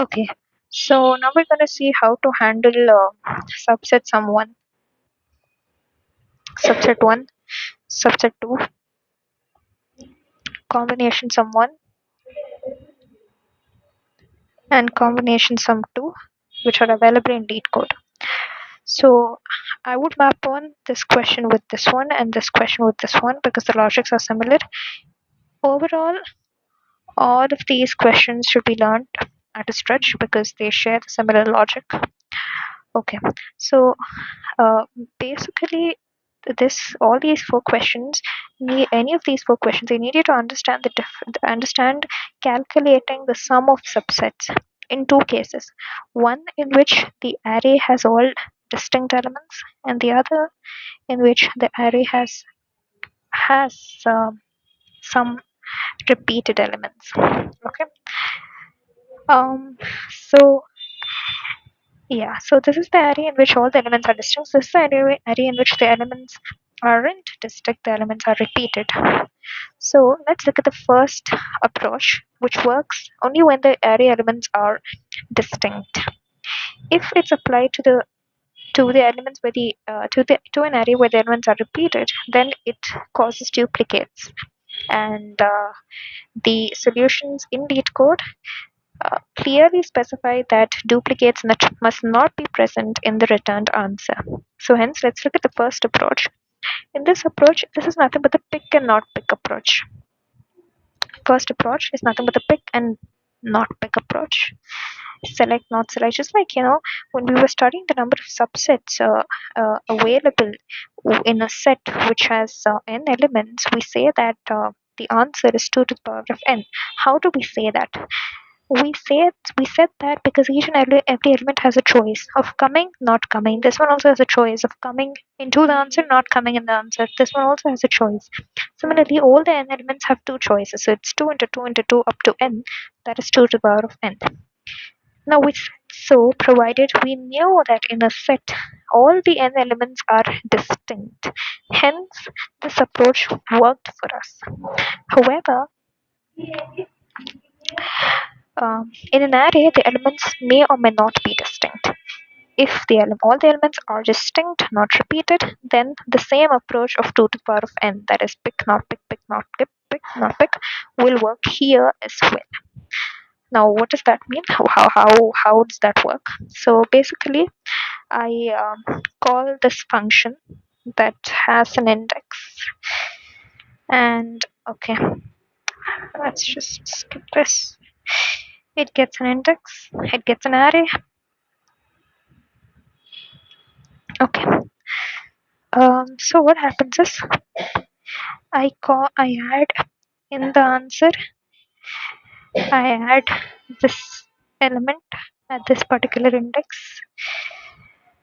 Okay, so now we're going to see how to handle subset sum 1, subset 1, subset 2, combination sum 1, and combination sum 2, which are available in LeetCode. So I would map on this question with this one and this question with this one because the logics are similar. Overall, all of these questions should be learned at a stretch because they share similar logic. Okay, so uh, basically this all these four questions need any of these four questions they need you to understand understand calculating the sum of subsets in two cases, one in which the array has all distinct elements and the other in which the array has some repeated elements. Okay, so yeah, so this is the array in which all the elements are distinct. This is the array in which the elements aren't distinct, the elements are repeated. So let's look at the first approach, which works only when the array elements are distinct. If it's applied to the elements where to an array where the elements are repeated, then it causes duplicates, and the solutions in LeetCode clearly specify that duplicates must not be present in the returned answer. So hence, let's look at the first approach. In this approach, this is nothing but the pick and not pick approach. First approach is nothing but the pick and not pick approach. Select, not select. Just like, when we were studying the number of subsets available in a set which has n elements, we say that the answer is 2 to the power of n. How do we say that? We said that because each and every element has a choice of coming, not coming. This one also has a choice of coming into the answer, not coming in the answer. This one also has a choice. Similarly, all the n elements have two choices. So it's 2 into 2 into 2 up to n. That is 2 to the power of n. Now we so provided we knew that in a set all the n elements are distinct. Hence, this approach worked for us. However, in an array, the elements may or may not be distinct. If all the elements are distinct, not repeated, then the same approach of 2 to the power of n, that is pick, not pick, pick, not pick, not pick, will work here as well. Now, what does that mean? How does that work? So basically, I call this function that has an index, and okay, let's just skip this. It gets an index, it gets an array. Okay. So what happens is I add in the answer, I add this element at this particular index.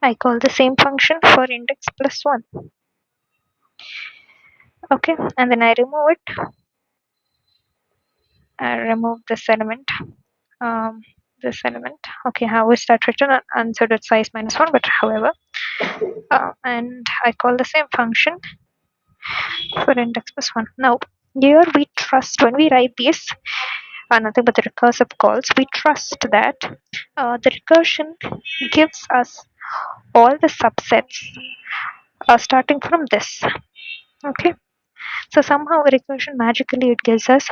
I call the same function for index plus 1. Okay, and then I remove it. I remove this element. Um, this element. Okay, how is that written? Answered at size minus 1, but however, and I call the same function for index plus 1. Now, here we trust when we write these, nothing but the recursive calls, we trust that the recursion gives us all the subsets starting from this. Okay, so somehow recursion magically it gives us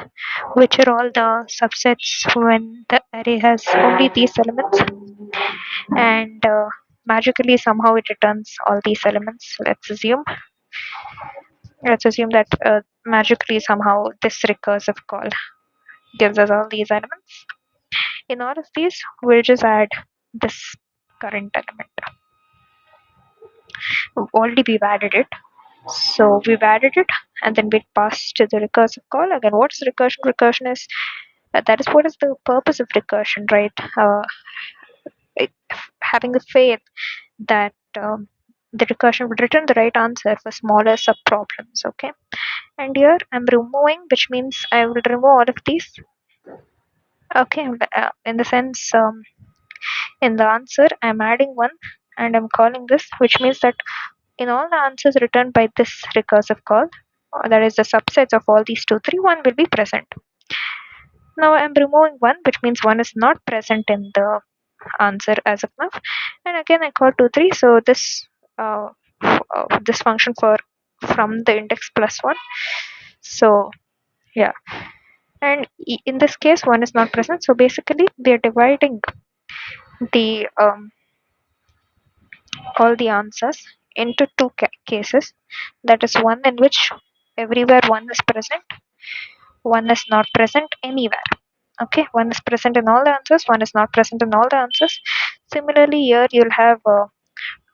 which are all the subsets when the array has only these elements, and magically somehow it returns all these elements. Let's assume that magically somehow this recursive call gives us all these elements. In all of these, we'll just add this current element. Already we've added it. So we've added it and then we pass to the recursive call. Again, what is recursion? Recursion is that is what is the purpose of recursion, right? It, having the faith that the recursion would return the right answer for smaller sub problems. Okay, and here I'm removing, which means I will remove all of these. Okay, in the sense in the answer I'm adding one and I'm calling this, which means that in all the answers returned by this recursive call, that is the subsets of all these 2, 3, 1 will be present. Now I'm removing 1, which means 1 is not present in the answer as of now. And again I call 2 3, so uh, this function for from the index plus 1. So yeah, and in this case 1 is not present, so basically we are dividing the all the answers into two cases. That is one in which everywhere 1 is present, 1 is not present anywhere. Okay, 1 is present in all the answers, 1 is not present in all the answers. Similarly here you'll have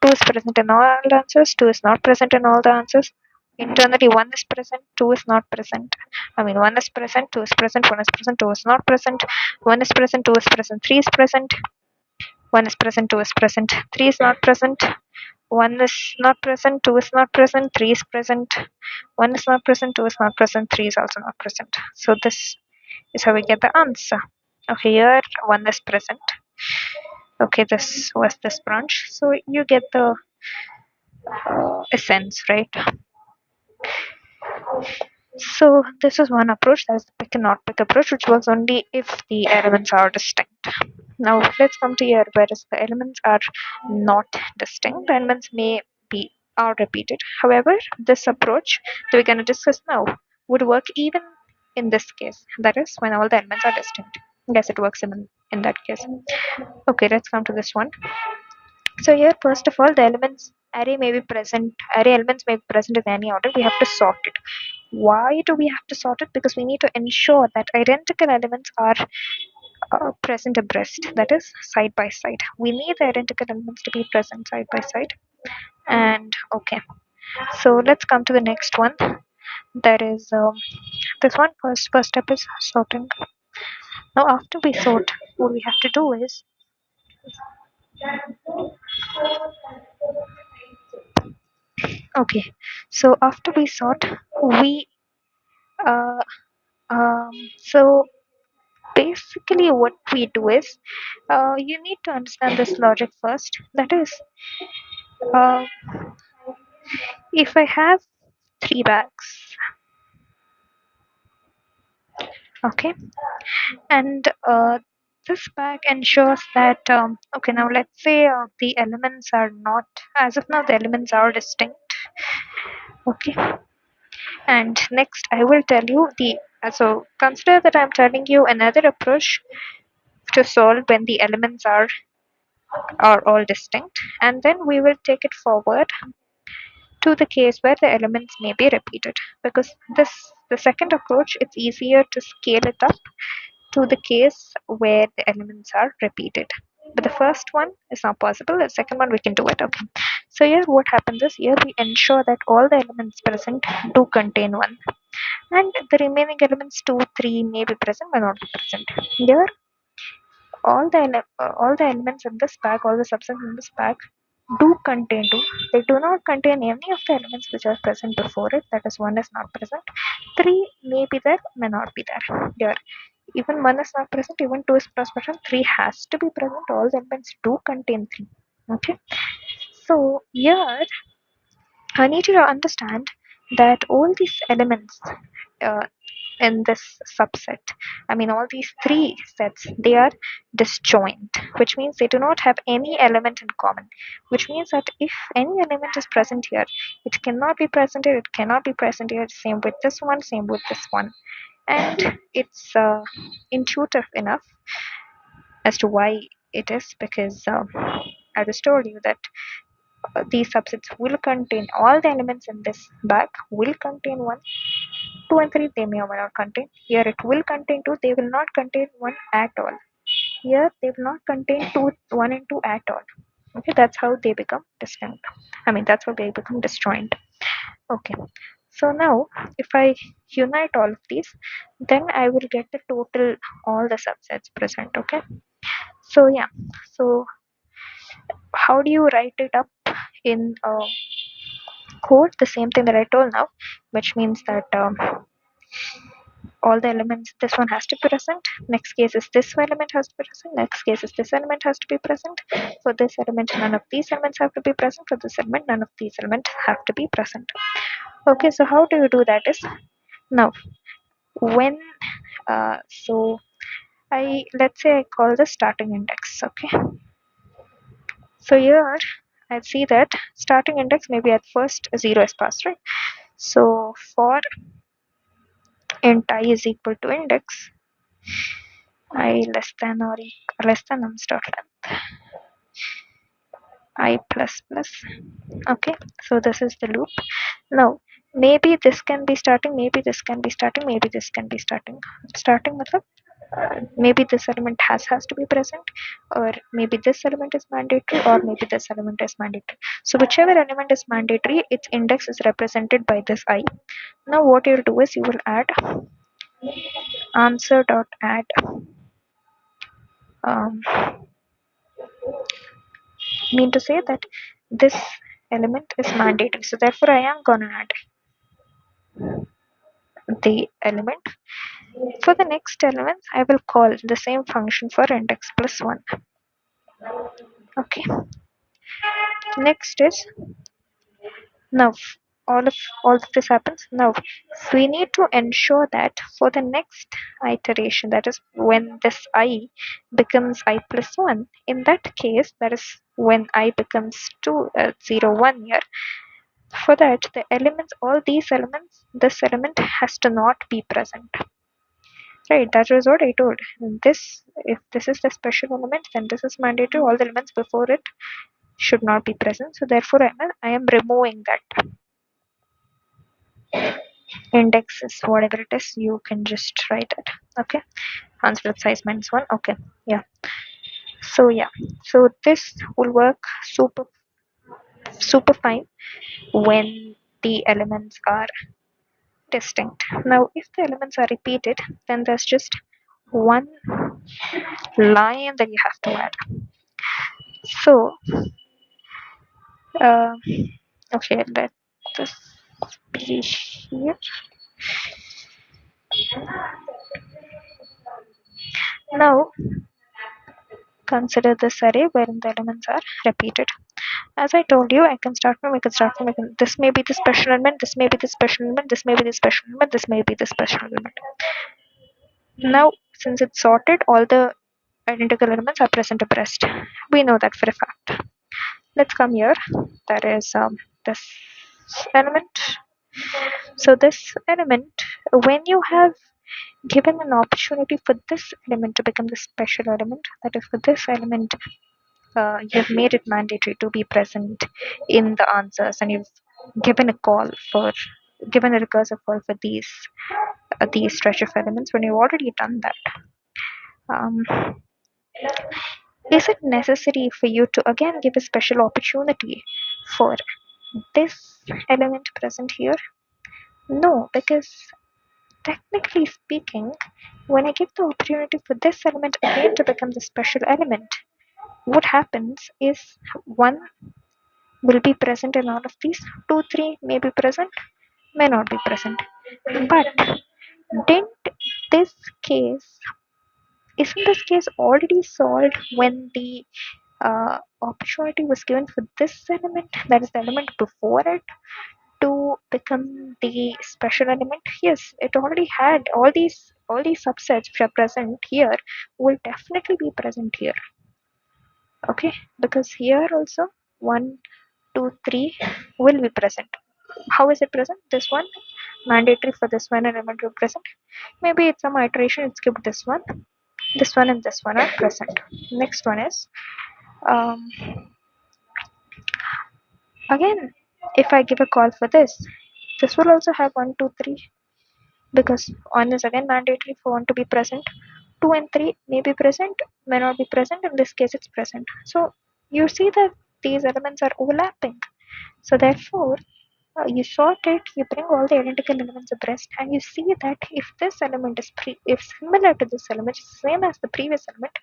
2 is present in all the answers, 2 is not present in all the answers. Internally 1 is present, 2 is not present. I mean 1 is present, 2 is present, 1 is present, 2 is not present. 1 is present, 2 is present, 3 is present. 1 is present, 2 is present, 3 is not present. 1 is not present, 2 is not present, 3 is present. 1 is not present, 2 is not present, 3 is also not present. So this is how we get the answer. Okay, here 1 is present. Okay, this was this branch. So you get the essence, right? So this is one approach, that is the pick and not pick approach, which works only if the elements are distinct. Now let's come to here, whereas the elements are not distinct, the elements may be are repeated. However, this approach that we're going to discuss now would work even in this case, that is when all the elements are distinct. Yes, it works in that case. Okay, let's come to this one. So here, first of all, the elements array elements may be present in any order. We have to sort it. Why do we have to sort it? Because we need to ensure that identical elements are present abreast, that is side by side. We need the identical elements to be present side by side. And okay, so let's come to the next one. That is this one. First step is sorting. Now after we sort, what we have to do is, okay, so after we sort, we uh, so basically what we do is, you need to understand this logic first. That is, uh, if I have 3 bags, okay, and this bag ensures that, okay, now let's say the elements are not, as of now the elements are distinct. Okay, and next I will tell you the, so consider that I'm telling you another approach to solve when the elements are all distinct, and then we will take it forward to the case where the elements may be repeated, because the second approach, it's easier to scale it up to the case where the elements are repeated, but the first one is not possible. The second one we can do it. Okay, so here what happens is, here we ensure that all the elements present do contain 1, and the remaining elements 2 3 may be present, may not be present. Here all the elements in this pack, all the subsets in this pack do contain 2. They do not contain any of the elements which are present before it. That is, 1 is not present. 3 may be there, may not be there. Here, even 1 is not present, even 2 is present, 3 has to be present. All the elements do contain 3. Okay. So here, I need you to understand that all these elements uh, in this subset, I mean all these 3 sets, they are disjoint, which means they do not have any element in common, which means that if any element is present here, it cannot be present here, it cannot be present here. Same with this one, same with this one. And it's intuitive enough as to why it is, because I just told you that these subsets will contain, all the elements in this bag will contain 1. 2 and 3 they may or may not contain. Here it will contain 2, they will not contain 1 at all. Here they will not contain 1 and 2 at all. Okay, that's how they become distinct. I mean, that's how they become disjoint. Okay, so now if I unite all of these, then I will get the total, all the subsets present. Okay, so yeah, so how do you write it up in code? The same thing that I told now, which means that all the elements, this one has to be present. Next case is this element has to be present. Next case is this element has to be present. For this element, none of these elements have to be present. For this element, none of these elements have to be present. Okay, so how do you do that is, now when so let's say I call the starting index. Okay, so here I see that starting index maybe at first 0 is passed, right? So for int I is equal to index I less than nums dot length I plus plus. Okay, so this is the loop. Now maybe this can be starting, maybe this can be starting, maybe this can be starting. Starting matlab maybe this element has to be present, or maybe this element is mandatory, or maybe this element is mandatory. So whichever element is mandatory, its index is represented by this I. Now what you'll do is you will add answer dot add um, mean to say that this element is mandatory, so therefore I am gonna add the element. For the next elements I will call the same function for index plus 1. Okay, next is now all of this happens. Now we need to ensure that for the next iteration, that is when this I becomes I plus 1, in that case, that is when I becomes 0 1 here, for that the elements, all these elements, this element has to not be present, right? That was what I told. This, if this is the special element, then this is mandatory, all the elements before it should not be present, so therefore I am removing that. Index is whatever it is, you can just write it. Okay, answer size minus 1. Okay, yeah, so yeah, so this will work super fine when the elements are distinct. Now if the elements are repeated, then there's just one line that you have to add. So uh, okay, let this be here. Now consider this array wherein the elements are repeated. As I told you, I can start from, this may be the special element, this may be the special element, this may be the special element, this may be the special element. Now, since it's sorted, all the identical elements are present abreast. We know that for a fact. Let's come here. That is this element. So this element, when you have given an opportunity for this element to become the special element, that is for this element you've made it mandatory to be present in the answers, and you've given a call for given a recursive call for these stretch of elements. When you've already done that, um, is it necessary for you to again give a special opportunity for this element present here? No, because technically speaking, when I give the opportunity for this element again to become the special element, what happens is one will be present in all of these. 2 3 may be present, may not be present. But didn't this case isn't this case already solved when the opportunity was given for this element, that is the element before it, to become the special element? Yes, it already had all these subsets which are present here will definitely be present here. Okay, because here also 1 2 3 will be present. How is it present? This one mandatory for this one element to be present. Maybe it's some iteration, it's skipped this one, and this one are present. Next one is um, again, if I give a call for this will also have 1 2 3, because 1 is again mandatory for 1 to be present. 2 and 3 may be present, may not be present. In this case, it's present. So you see that these elements are overlapping. So therefore, you sort it, you bring all the identical elements abreast, and you see that if this element is if similar to this element, it's the same as the previous element,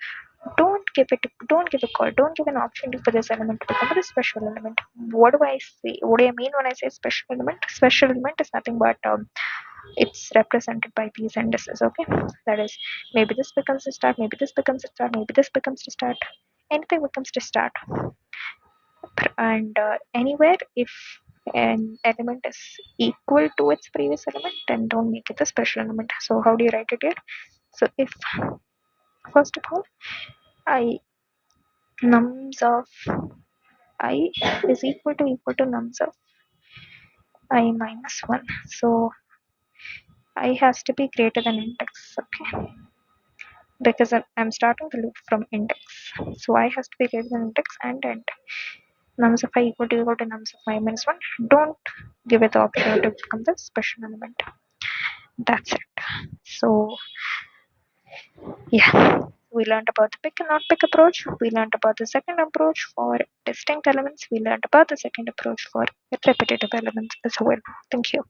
don't give a call, don't give an opportunity for this element to become a special element. What do I say? What do I mean when I say special element? Special element is nothing but it's represented by these indices. Okay, that is, maybe this becomes a start, maybe this becomes a start, maybe this becomes a start, anything becomes to start. And anywhere if an element is equal to its previous element, then don't make it a special element. So how do you write it here? So if First of all, I nums of I is equal to nums of I minus 1. So I has to be greater than index, okay? Because I'm starting the loop from index. So I has to be greater than index and end. Nums of I equal to nums of I minus 1. Don't give it the option to become the special element. That's it. So yeah, we learned about the pick and not pick approach. We learned about the second approach for distinct elements. We learned about the second approach for repetitive elements as well. Thank you.